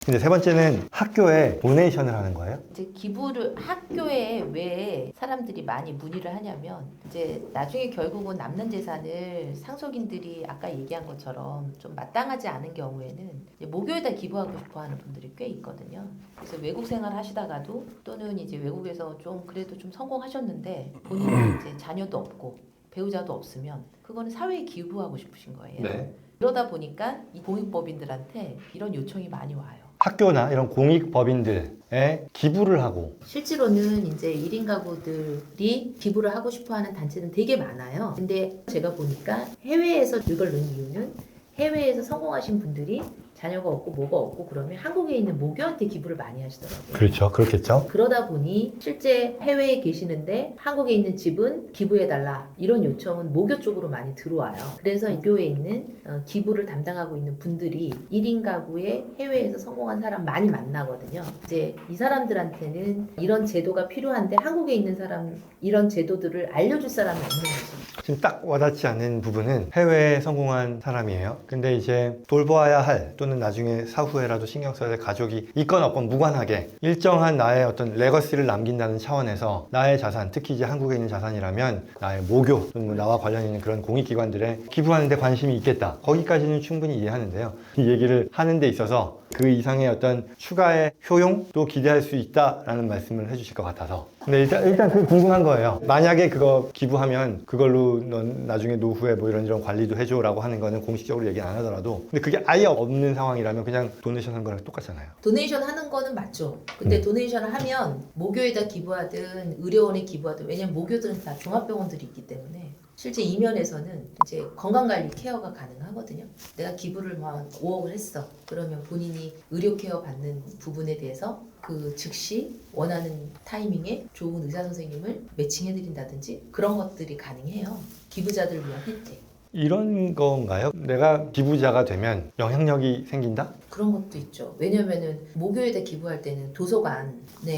근데 세 번째는 학교에 도네이션을 하는 거예요? 이제 기부를 학교에 왜 사람들이 많이 문의를 하냐면 이제 나중에 결국은 남는 재산을 상속인들이 아까 얘기한 것처럼 좀 마땅하지 않은 경우에는 이제 모교에다 기부하고 싶어하는 분들이 꽤 있거든요. 그래서 외국 생활 하시다가도 또는 이제 외국에서 좀 그래도 좀 성공하셨는데 본인이 이제 자녀도 없고 배우자도 없으면 그거는 사회에 기부하고 싶으신 거예요. 네. 그러다 보니까 이 공익법인들한테 이런 요청이 많이 와요. 학교나 이런 공익법인들에 기부를 하고 실제로는 이제 1인 가구들이 기부를 하고 싶어 하는 단체는 되게 많아요. 근데 제가 보니까 해외에서 이걸 넣은 이유는 해외에서 성공하신 분들이 자녀가 없고 뭐가 없고 그러면 한국에 있는 모교한테 기부를 많이 하시더라고요. 그렇죠. 그렇겠죠. 그러다 보니 실제 해외에 계시는데 한국에 있는 집은 기부해달라 이런 요청은 모교 쪽으로 많이 들어와요. 그래서 이 교회에 있는 기부를 담당하고 있는 분들이 1인 가구에 해외에서 성공한 사람 많이 만나거든요. 이제 이 사람들한테는 이런 제도가 필요한데 한국에 있는 사람 이런 제도들을 알려줄 사람이 없는 거죠. 지금 딱 와닿지 않는 부분은 해외에 성공한 사람이에요. 근데 이제 돌보아야 할 또는 나중에 사후에라도 신경 써야 될 가족이 있건 없건 무관하게 일정한 나의 어떤 레거시를 남긴다는 차원에서 나의 자산, 특히 이제 한국에 있는 자산이라면 나의 모교 또는 뭐 나와 관련 있는 그런 공익기관들에 기부하는 데 관심이 있겠다. 거기까지는 충분히 이해하는데요. 이 얘기를 하는 데 있어서 그 이상의 어떤 추가의 효용도 기대할 수 있다라는 말씀을 해주실 것 같아서. 근데 일단 그 궁금한 거예요. 만약에 그거 기부하면 그걸로 넌 나중에 노후에 뭐 이런 관리도 해줘라고 하는 거는 공식적으로 얘기 안 하더라도 근데 그게 아예 없는 상황이라면 그냥 도네이션 한 거랑 똑같잖아요. 도네이션 하는 거는 맞죠. 근데 도네이션을 하면 모교에다 기부하든 의료원에 기부하든 왜냐면 모교들은 다 종합병원들이 있기 때문에 실제 이면에서는 이제 건강관리 케어가 가능하거든요. 내가 기부를 막 5억을 했어. 그러면 본인이 의료 케어 받는 부분에 대해서 그 즉시 원하는 타이밍에 좋은 의사 선생님을 매칭해드린다든지 그런 것들이 가능해요. 기부자들을 위한 혜택. 이런 건가요? 내가 기부자가 되면 영향력이 생긴다? 그런 것도 있죠. 왜냐면은 모교에다 기부할 때는 도서관에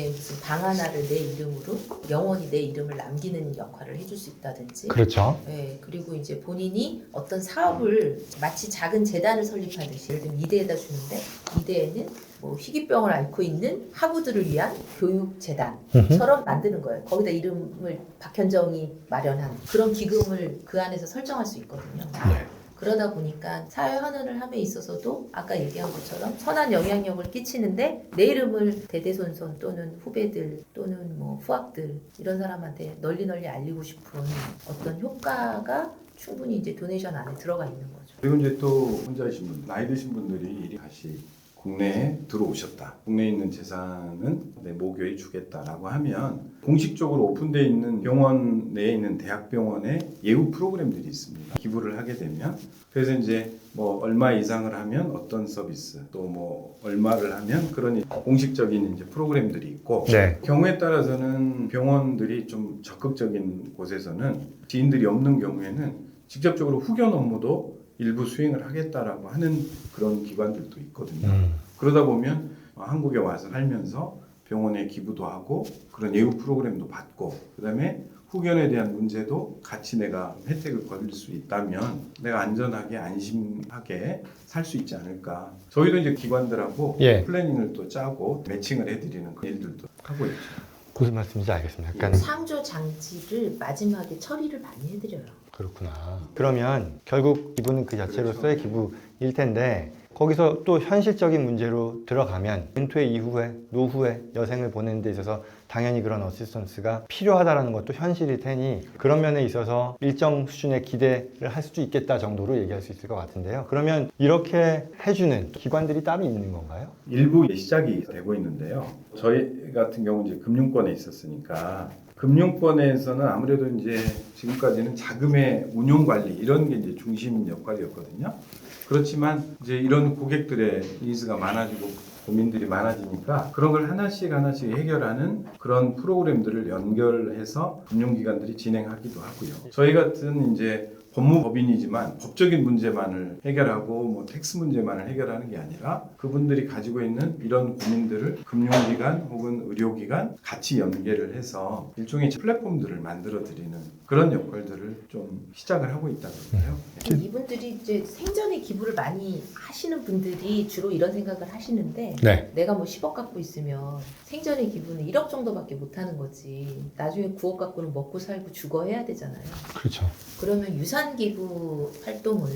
무슨 방 하나를 내 이름으로 영원히 내 이름을 남기는 역할을 해줄 수 있다든지. 그렇죠. 네, 그리고 이제 본인이 어떤 사업을 마치 작은 재단을 설립하듯이 예를 들면 이대에다 주는데 이대에는 뭐 희귀병을 앓고 있는 학우들을 위한 교육재단처럼 만드는 거예요. 거기다 이름을 박현정이 마련한 그런 기금을 그 안에서 설정할 수 있거든요. 네. 그러다 보니까 사회 환원을 함에 있어서도 아까 얘기한 것처럼 선한 영향력을 끼치는데 내 이름을 대대손손 또는 후배들 또는 뭐 후학들 이런 사람한테 널리 알리고 싶은 어떤 효과가 충분히 이제 도네이션 안에 들어가 있는 거죠. 그리고 이제 또 혼자이신 분, 나이 드신 분들이 다시 국내에 들어오셨다. 국내에 있는 재산은 내 모교에 주겠다라고 하면 공식적으로 오픈되어 있는 병원 내에 있는 대학병원에 예우 프로그램들이 있습니다. 기부를 하게 되면 그래서 이제 뭐 얼마 이상을 하면 어떤 서비스 또 뭐 얼마를 하면 그런 공식적인 이제 프로그램들이 있고 네. 경우에 따라서는 병원들이 좀 적극적인 곳에서는 지인들이 없는 경우에는 직접적으로 후견 업무도 일부 수행을 하겠다라고 하는 그런 기관들도 있거든요. 그러다 보면 한국에 와서 살면서 병원에 기부도 하고 그런 예우 프로그램도 받고 그다음에 후견에 대한 문제도 같이 내가 혜택을 거둘 수 있다면 내가 안전하게 안심하게 살 수 있지 않을까. 저희도 이제 기관들하고 플래닝을 또 짜고 매칭을 해드리는 그런 일들도 하고 있죠. 무슨 말씀인지 알겠습니다. 약간 상조 장치를 마지막에 처리를 많이 해드려요. 그렇구나. 그러면 결국 기부는 그 자체로서의 기부일 텐데 거기서 또 현실적인 문제로 들어가면 은퇴 이후에 노후에 여생을 보내는 데 있어서 당연히 그런 어시스턴스가 필요하다는 것도 현실일 테니 그런 면에 있어서 일정 수준의 기대를 할 수도 있겠다 정도로 얘기할 수 있을 것 같은데요. 그러면 이렇게 해주는 기관들이 따로 있는 건가요? 일부 시작이 되고 있는데요. 저희 같은 경우 이제 금융권에 있었으니까 금융권에서는 아무래도 이제 지금까지는 자금의 운용 관리 이런 게 이제 중심 역할이었거든요. 그렇지만 이제 이런 고객들의 니즈가 많아지고 고민들이 많아지니까 그런 걸 하나씩 해결하는 그런 프로그램들을 연결해서 금융기관들이 진행하기도 하고요. 저희 같은 이제 법무법인이지만 법적인 문제만을 해결하고 뭐 텍스 문제만을 해결하는 게 아니라 그분들이 가지고 있는 이런 고민들을 금융기관 혹은 의료기관 같이 연계를 해서 일종의 플랫폼들을 만들어 드리는 그런 역할들을 좀 시작을 하고 있다고 해요. 이분들이 이제 생전에 기부를 많이 하시는 분들이 주로 이런 생각을 하시는데 네. 내가 뭐 10억 갖고 있으면 생전에 기부는 1억 정도밖에 못 하는 거지. 나중에 9억 갖고는 먹고 살고 죽어 해야 되잖아요. 그렇죠. 그러면 유산 기부 활동을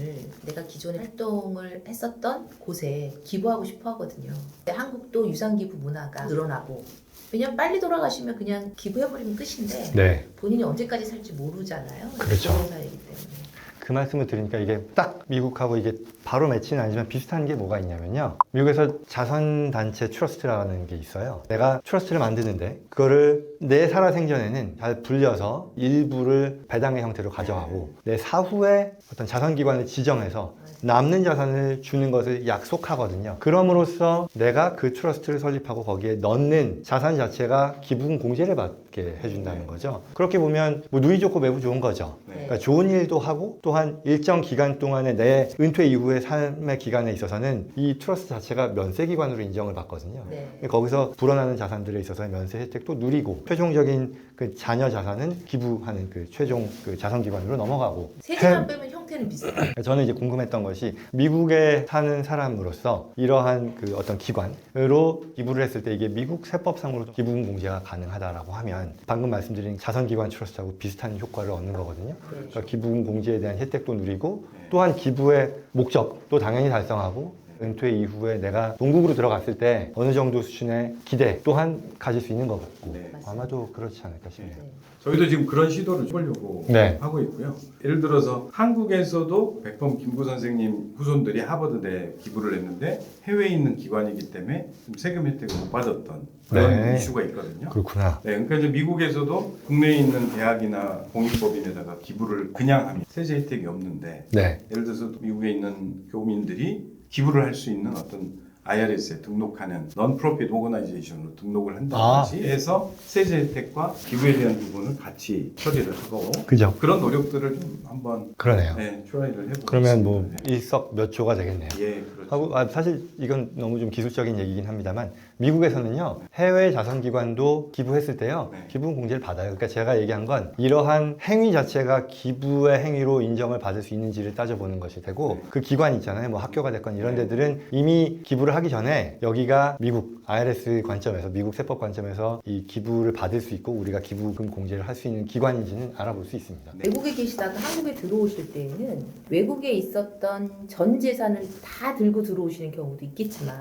내가 기존에 활동을 했었던 곳에 기부하고 싶어 하거든요. 근데 한국도 유산 기부 문화가 늘어나고 왜냐면 빨리 돌아가시면 그냥 기부해버리면 끝인데 네. 본인이 언제까지 살지 모르잖아요. 그렇죠. 보험사이기 때문에. 그 말씀을 들으니까 이게 딱 미국하고 이게 바로 매치는 아니지만 비슷한 게 뭐가 있냐면요. 미국에서 자선단체 트러스트라는 게 있어요. 내가 트러스트를 만드는데 그거를 내 살아생전에는 잘 불려서 일부를 배당의 형태로 가져가고 내 사후에 어떤 자선기관을 지정해서 남는 자산을 주는 것을 약속하거든요. 그럼으로써 내가 그 트러스트를 설립하고 거기에 넣는 자산 자체가 기부금 공제를 받게 해준다는 거죠. 그렇게 보면 뭐 누이 좋고 매부 좋은 거죠. 그러니까 좋은 일도 하고 또한 일정 기간 동안에 내 은퇴 이후의 삶의 기간에 있어서는 이 트러스트 자체가 면세기관으로 인정을 받거든요. 네. 거기서 불어나는 자산들에 있어서의 면세 혜택도 누리고 최종적인 그 자녀 자산은 기부하는 그 최종 그 자선기관으로 넘어가고 세제만 빼면 형태는 비슷해요. 저는 이제 궁금했던 것이 미국에 사는 사람으로서 이러한 그 어떤 기관으로 기부를 했을 때 이게 미국 세법상으로도 기부금 공제가 가능하다라고 하면 방금 말씀드린 자선기관 트러스트하고 비슷한 효과를 얻는 거거든요. 그러니까 기부금 공제에 대한 혜택도 누리고 또한 기부의 목적도 당연히 달성하고 은퇴 이후에 내가 농국으로 들어갔을 때 어느 정도 수준의 기대 또한 가질 수 있는 것 같고 네. 아마도 그렇지 않을까 싶네요. 네. 저희도 지금 그런 시도를 해보려고 네. 하고 있고요. 예를 들어서 한국에서도 백범 김구 선생님 후손들이 하버드대에 기부를 했는데 해외에 있는 기관이기 때문에 좀 세금 혜택을 못 받았던 그런 네. 이슈가 있거든요. 그렇구나. 네, 그러니까 이제 미국에서도 국내에 있는 대학이나 공익법인에다가 기부를 그냥 하면 세제 혜택이 없는데 네. 예를 들어서 미국에 있는 교민들이 기부를 할 수 있는 어떤 IRS에 등록하는 non-profit organization으로 등록을 한다든지 해서 세제 혜택과 기부에 대한 부분을 같이 처리를 하고 그죠. 그런 노력들을 좀 한번 그러네요. 네, 트라이를 해보겠습니다. 그러면 뭐 네. 일석몇조가 되겠네요. 예, 그렇죠. 하고 사실 이건 너무 좀 기술적인 얘기긴 합니다만 미국에서는요 해외 자선기관도 기부했을 때요 네. 기부금 공제를 받아요. 그러니까 제가 얘기한 건 이러한 행위 자체가 기부의 행위로 인정을 받을 수 있는지를 따져보는 것이 되고 그 기관 있잖아요. 뭐 학교가 됐건 이런 데들은 이미 기부를 하기 전에 여기가 미국 IRS 관점에서 미국 세법 관점에서 이 기부를 받을 수 있고 우리가 기부금 공제를 할 수 있는 기관인지는 알아볼 수 있습니다. 외국에 계시다가 한국에 들어오실 때에는 외국에 있었던 전 재산을 다 들고 들어오시는 경우도 있겠지만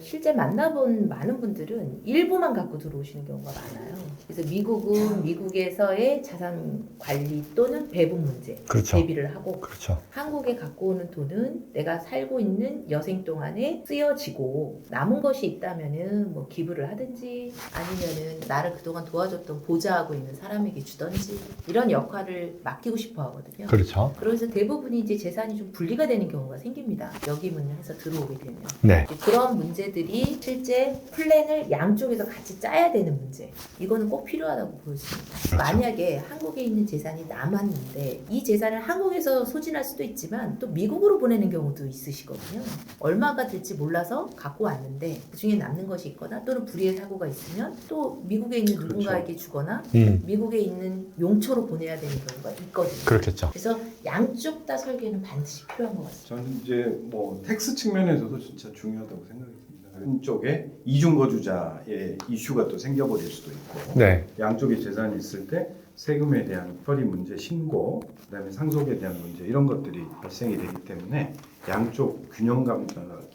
실제 만나본 많은 분들은 일부만 갖고 들어오시는 경우가 많아요. 그래서 미국은 미국에서의 자산 관리 또는 배분 문제 그렇죠. 대비를 하고 그렇죠. 한국에 갖고 오는 돈은 내가 살고 있는 여생 동안에 쓰여지고 남은 것이 있다면은 뭐 기부를 하든지 아니면은 나를 그동안 도와줬던 보좌하고 있는 사람에게 주든지 이런 역할을 맡기고 싶어 하거든요. 그렇죠. 그래서 대부분이 이제 재산이 좀 분리가 되는 경우가 생깁니다. 역임을 해서 들어오게 되면. 네. 이제 그런 문제들이 실제 플랜을 양쪽에서 같이 짜야 되는 문제. 이거는 꼭 필요하다고 보여집니다. 그렇죠. 만약에 한국에 있는 재산이 남았는데 이 재산을 한국에서 소진할 수도 있지만 또 미국으로 보내는 경우도 있으시거든요. 얼마가 될지 몰라서 갖고 왔는데 그중에 남는 것이 있거나 또는 불의의 사고가 있으면 또 미국에 있는 그렇죠. 누군가에게 주거나 미국에 있는 용처로 보내야 되는 경우가 있거든요. 그렇겠죠. 그래서 양쪽 다 설계는 반드시 필요한 것 같습니다. 저는 이제 뭐 텍스 측면에서도 진짜 중요하다고 생각이 듭니다. 한쪽에 이중 거주자의 이슈가 또 생겨버릴 수도 있고 네. 양쪽에 재산이 있을 때 세금에 대한 처리 문제, 신고, 그다음에 상속에 대한 문제 이런 것들이 발생이 되기 때문에 양쪽 균형감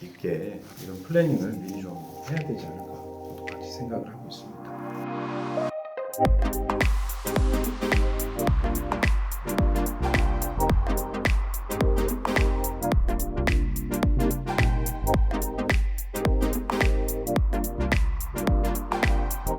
있게 이런 플래닝을 미리 좀 해야 되지 않을까 저도 같이 생각을 하고 있습니다.